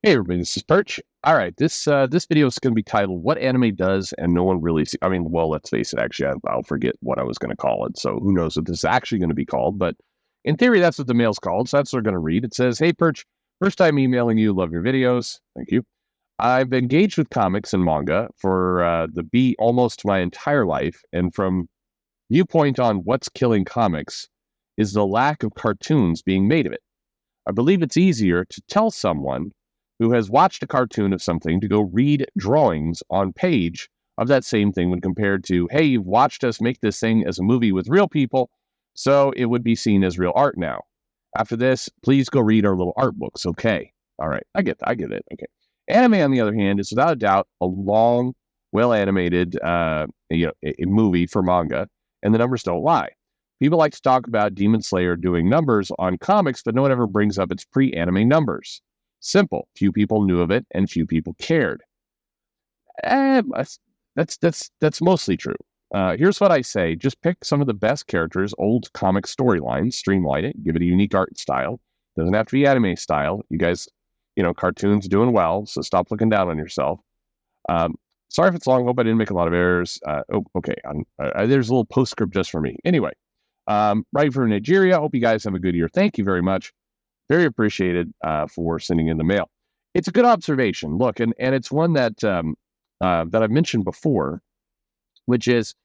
Hey everybody, this is Perch. All right, this video is going to be titled "What Anime Does and No One Really I mean, well, let's face it. Actually, I'll forget what I was going to call it. So who knows what this is actually going to be called? But in theory, that's what the mail's called. So that's what we're going to read. It says, "Hey Perch, first time emailing you. Love your videos. Thank you. I've engaged with comics and manga for almost my entire life, and from viewpoint on what's killing comics is the lack of cartoons being made of it. I believe it's easier to tell someone who has watched a cartoon of something to go read drawings on page of that same thing when compared to, hey, you've watched us make this thing as a movie with real people, so it would be seen as real art now. After this, please go read our little art books, okay? All right, I get it, okay. Anime, on the other hand, is without a doubt a long, well-animated a movie for manga, and the numbers don't lie. People like to talk about Demon Slayer doing numbers on comics, but no one ever brings up its pre-anime numbers. Simple. Few people knew of it, and few people cared. That's mostly true. Here's what I say. Just pick some of the best characters, old comic storylines, streamline it, give it a unique art style. Doesn't have to be anime style. You guys, cartoons doing well, so stop looking down on yourself. Sorry if it's long. Hope I didn't make a lot of errors. Okay. There's a little postscript just for me. Anyway, writing from Nigeria. Hope you guys have a good year. Thank you very much. Very appreciated for sending in the mail. It's a good observation. Look, and it's one that that I've mentioned before, which is,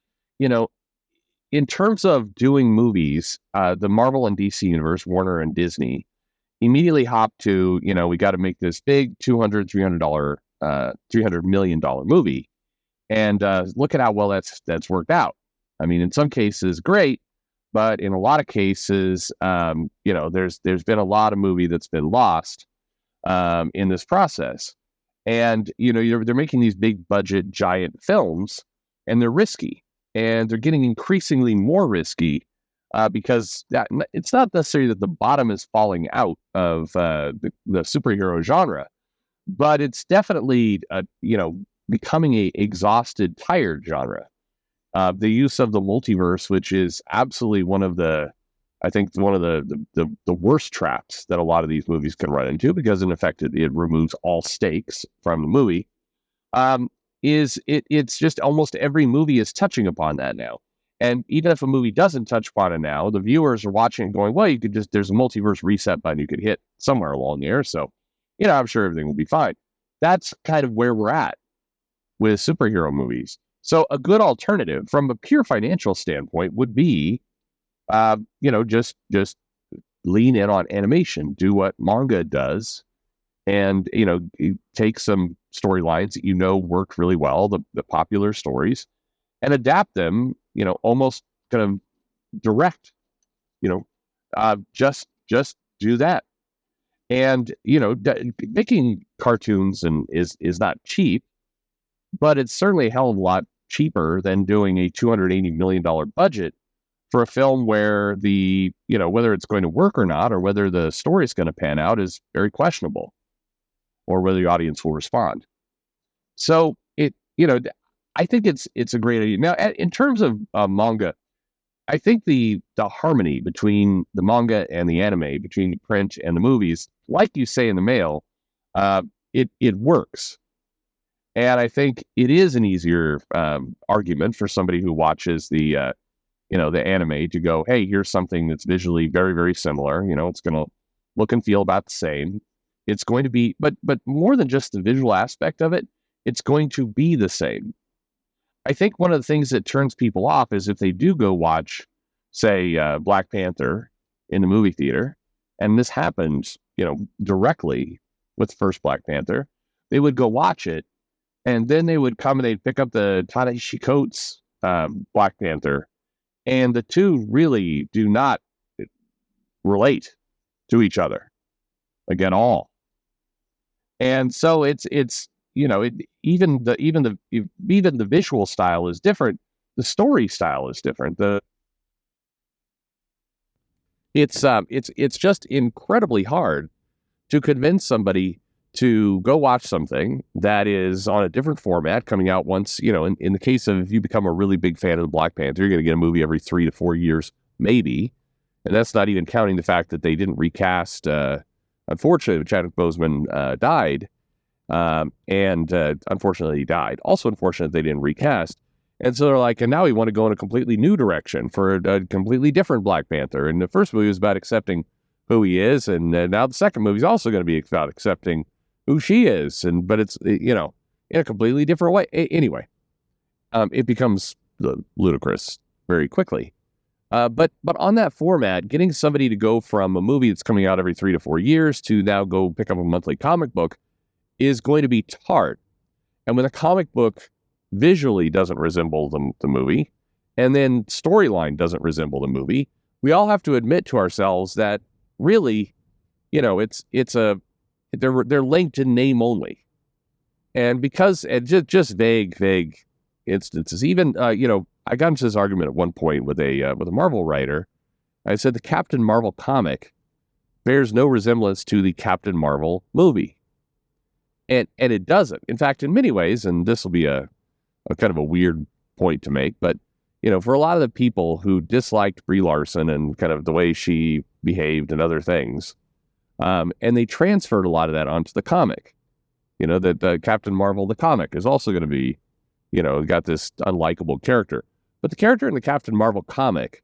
in terms of doing movies, the Marvel and DC universe, Warner and Disney, immediately hopped to, we got to make this big $200 million movie, and look at how well that's worked out. I mean, in some cases, great. But in a lot of cases, there's been a lot of movie that's been lost in this process. And, they're making these big budget giant films, and they're risky. And they're getting increasingly more risky because it's not necessarily that the bottom is falling out of the superhero genre, but it's definitely, becoming a exhausted, tired genre. The use of the multiverse, which is absolutely one of the worst traps that a lot of these movies can run into, because in effect it removes all stakes from the movie. It's just almost every movie is touching upon that now. And even if a movie doesn't touch upon it now, the viewers are watching and going, well, there's a multiverse reset button you could hit somewhere along there. So, I'm sure everything will be fine. That's kind of where we're at with superhero movies. So a good alternative from a pure financial standpoint would be, just lean in on animation, do what manga does, and, take some storylines that work really well, the popular stories, and adapt them, almost kind of direct, just do that. And, making cartoons is not cheap, but it's certainly a hell of a lot cheaper than doing a $280 million budget for a film where whether it's going to work or not, or whether the story is going to pan out, is very questionable, or whether the audience will respond. So I think it's a great idea. Now, in terms of manga, I think the harmony between the manga and the anime, between the print and the movies, like you say in the mail, it works. And I think it is an easier argument for somebody who watches the anime to go, hey, here's something that's visually very, very similar. It's going to look and feel about the same. It's going to be, but more than just the visual aspect of it, it's going to be the same. I think one of the things that turns people off is if they do go watch, say, Black Panther in the movie theater, and this happened, directly with the first Black Panther, they would go watch it. And then they would come and they'd pick up the Ta-Nehisi Coates Black Panther, and the two really do not relate to each other, like, at all. And so it's even the visual style is different. The story style is different. It's just incredibly hard to convince somebody to go watch something that is on a different format, coming out once, in the case of, if you become a really big fan of the Black Panther, you're going to get a movie every 3 to 4 years, maybe. And that's not even counting the fact that they didn't recast, unfortunately, Chadwick Boseman died. And unfortunately, he died. Also, unfortunate they didn't recast. And so they're like, and now we want to go in a completely new direction for a completely different Black Panther. And the first movie was about accepting who he is, and now the second movie is also going to be about accepting who she is. But it's in a completely different way. Anyway, it becomes ludicrous very quickly. But on that format, getting somebody to go from a movie that's coming out every 3 to 4 years to now go pick up a monthly comic book is going to be hard. And when a comic book visually doesn't resemble the movie, and then storyline doesn't resemble the movie, we all have to admit to ourselves that really, they're linked in name only. And because just vague instances, even I got into this argument at one point with a Marvel writer. I said the Captain Marvel comic bears no resemblance to the Captain Marvel movie. And it doesn't. In fact, in many ways, and this will be a kind of a weird point to make, but for a lot of the people who disliked Brie Larson and kind of the way she behaved and other things, and they transferred a lot of that onto the comic. That the Captain Marvel, the comic, is also going to be, got this unlikable character. But the character in the Captain Marvel comic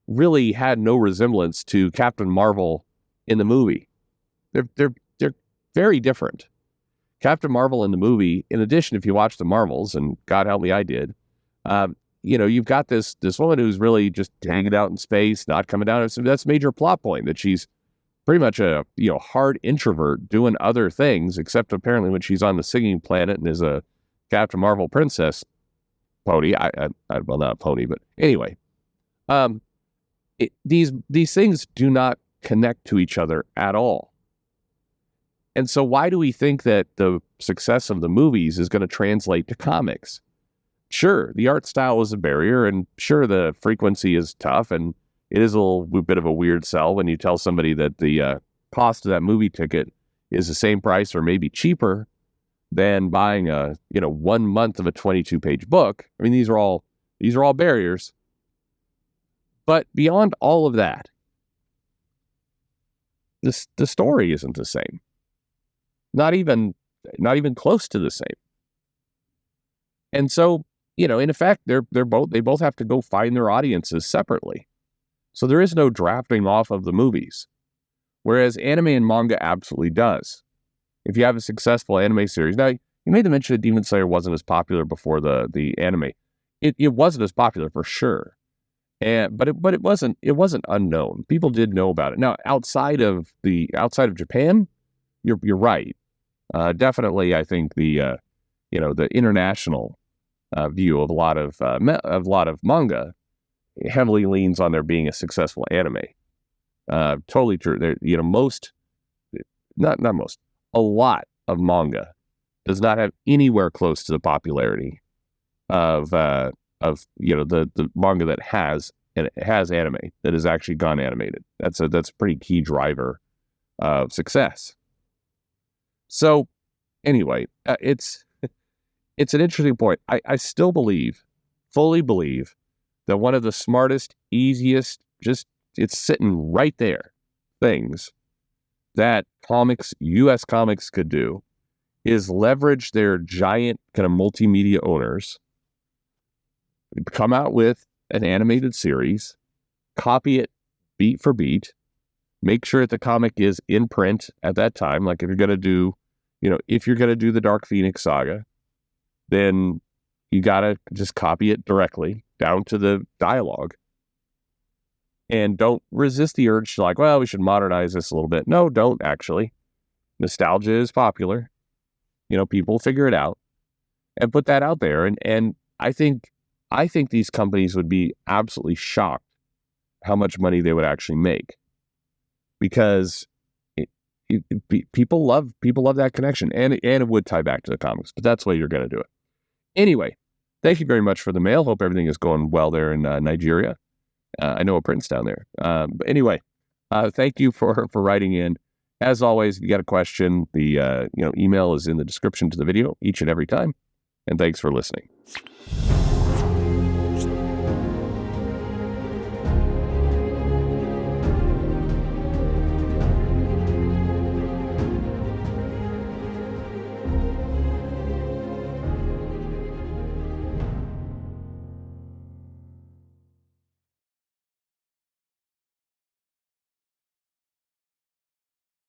really had no resemblance to Captain Marvel in the movie. They're very different. Captain Marvel in the movie, in addition, if you watch the Marvels, and God help me, I did, you've got this woman who's really just hanging out in space, not coming down. So that's a major plot point, that she's pretty much a hard introvert doing other things, except apparently when she's on the singing planet and is a Captain Marvel princess pony. Well, not a pony, but anyway, these things do not connect to each other at all. And so why do we think that the success of the movies is going to translate to comics? Sure, the art style is a barrier, and sure, the frequency is tough, and it is a little bit of a weird sell when you tell somebody that the cost of that movie ticket is the same price or maybe cheaper than buying 1 month of a 22-page book. I mean, these are all barriers. But beyond all of that, the story isn't the same. Not even close to the same. And so, in effect, they both have to go find their audiences separately. So there is no drafting off of the movies, whereas anime and manga absolutely does. If you have a successful anime series, now you made the mention that Demon Slayer wasn't as popular before the anime. It wasn't as popular for sure, but it wasn't unknown. People did know about it. Now outside of Japan, you're right. Definitely, I think the international view of a lot of manga heavily leans on there being a successful anime. Totally true. There, a lot of manga does not have anywhere close to the popularity of the manga that has anime, that has actually gone animated. That's a pretty key driver of success. So anyway, it's an interesting point. I still fully believe that one of the smartest, easiest, it's sitting right there, things that U.S. comics could do is leverage their giant kind of multimedia owners, come out with an animated series, copy it beat for beat, make sure that the comic is in print at that time. Like if you're going to do the Dark Phoenix saga, then you got to just copy it directly down to the dialogue. And don't resist the urge to well, we should modernize this a little bit. No, don't actually. Nostalgia is popular. People figure it out and put that out there. And I think these companies would be absolutely shocked how much money they would actually make, because people love that connection, and it would tie back to the comics. But that's the way you're going to do it. Anyway, thank you very much for the mail. Hope everything is going well there in Nigeria. I know a prince down there. But anyway, thank you for writing in. As always, if you got a question, the email is in the description to the video each and every time. And thanks for listening.